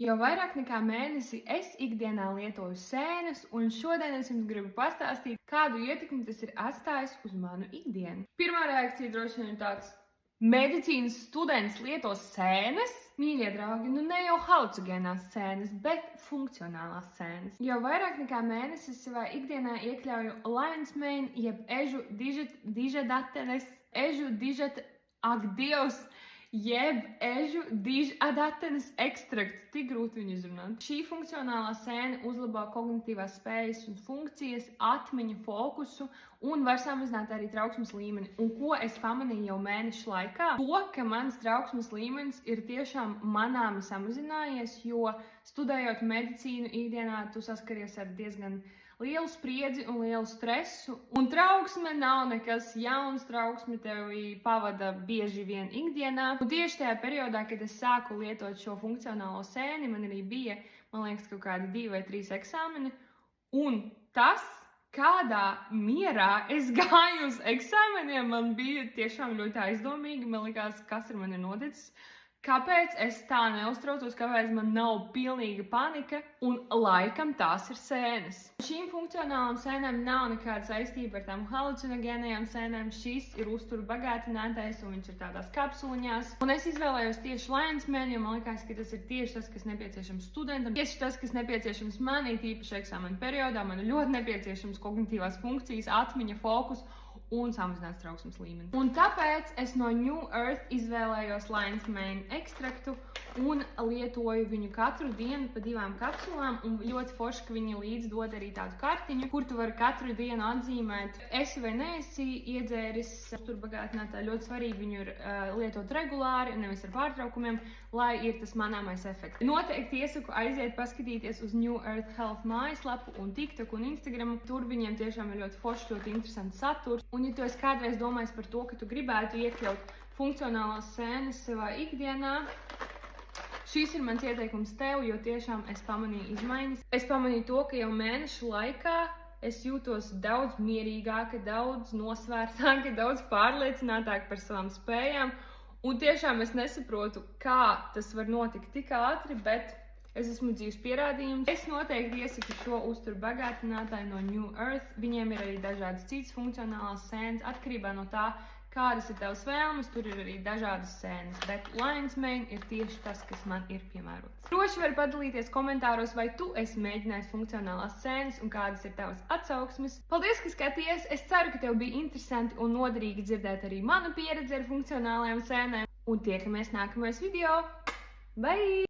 Jau vairāk nekā mēnesi es ikdienā lietoju sēnes, un šodien es jums gribu pastāstīt, kādu ietekmi tas ir atstājis uz manu ikdienu. Pirmā reakcija droši vien ir tāds: medicīnas students lieto sēnes? Mīļie draugi, nu ne jau halucinogēnās sēnes, bet funkcionālās sēnes. Jau vairāk nekā mēnesi savā ikdienā iekļauju Lion's Mane, jeb ežu dižadatenes, ak Dievs, jeb ežu dižadatenes ekstraktu, tik grūti viņu izrunāt. Šī funkcionālā sēne uzlabo kognitīvās spējas un funkcijas, atmiņu, fokusu un var samazināt arī trauksmes līmeni. Un ko es pamanīju jau mēnešu laikā? To, ka mans trauksmes līmenis ir tiešām manāmi samazinājies, jo studējot medicīnu ikdienā tu saskaries ar diezgan lielu spriedzi un lielu stresu. Un trauksme nav nekas jauns, trauksme tevi pavada bieži vien ikdienā. Un tieši tajā periodā, kad es sāku lietot šo funkcionālo sēni, man arī bija, man liekas, kaut kādi 2 vai 3 eksāmeni. Un tas, kādā mierā es gāju uz eksāmeniem, man bija tiešām ļoti aizdomīgi. Man likās, kas ar mani noticis. Kāpēc es tā neuztraucos, kāpēc man nav pilnīga panika, un laikam tās ir sēnes. Šīm funkcionālām sēnēm nav nekāda saistība ar tām halucinogēnajām sēnēm. Šis ir uzturu bagātinātais, un viņš ir tādās kapsuliņās. Un es izvēlējos tieši Lion's Mane, jo man likās, ka tas ir tieši tas, kas nepieciešams studentam. Tieši tas, kas nepieciešams manī, tīpaši eksāmena periodā. Man ir ļoti nepieciešams kognitīvās funkcijas, atmiņa, fokus un samazināts trauksmes līmenis. Un tāpēc es no New Earth izvēlējos Lion's Mane ekstraktu un lietoju viņu katru dienu pa 2 kapsulām. Un ļoti forši, ka viņi līdz dod arī tādu kartiņu, kur tu vari katru dienu atzīmēt, esi vai neesi iedzēris uzturbagātinātāju. Ļoti svarīgi viņu ir lietot regulāri, nevis ar pārtraukumiem, lai ir tas manāmais efekts. Noteikti iesaku aiziet paskatīties uz New Earth Health mājaslapu un TikTok un Instagram. Tur viņiem tiešām ir ļoti forši, ļoti interesants saturs. Un ja tu esi kādreiz domājis par to, ka tu gribētu iekļaut funkcionālās sēnes savā ikdienā, šis ir mans ieteikums tev, jo tiešām es pamanīju izmaiņas. Es pamanīju to, ka jau mēnešu laikā es jūtos daudz mierīgāka, daudz nosvērtāka, daudz pārliecinātāka par savām spējām. Un tiešām es nesaprotu, kā tas var notikt tik ātri, bet es esmu dzīves pierādījums. Es noteikti iesaku šo uzturu bagātinātāju no New Earth. Viņiem ir arī dažādas citas funkcionālās sēnes, atkarībā no tā, kādas ir tavas vēlmes. Tur ir arī dažādas sēnes, bet Lion's Mane ir tieši tas, kas man ir piemērots. Droši var padalīties komentāros, vai tu esi mēģinājis funkcionālās sēnes un kādas ir tavas atsauksmes. Paldies, ka skaties! Es ceru, ka tev bija interesanti un noderīgi dzirdēt arī manu pieredzi ar funkcionālajām sēnēm. Un tiekamies nākamajos video. Bye!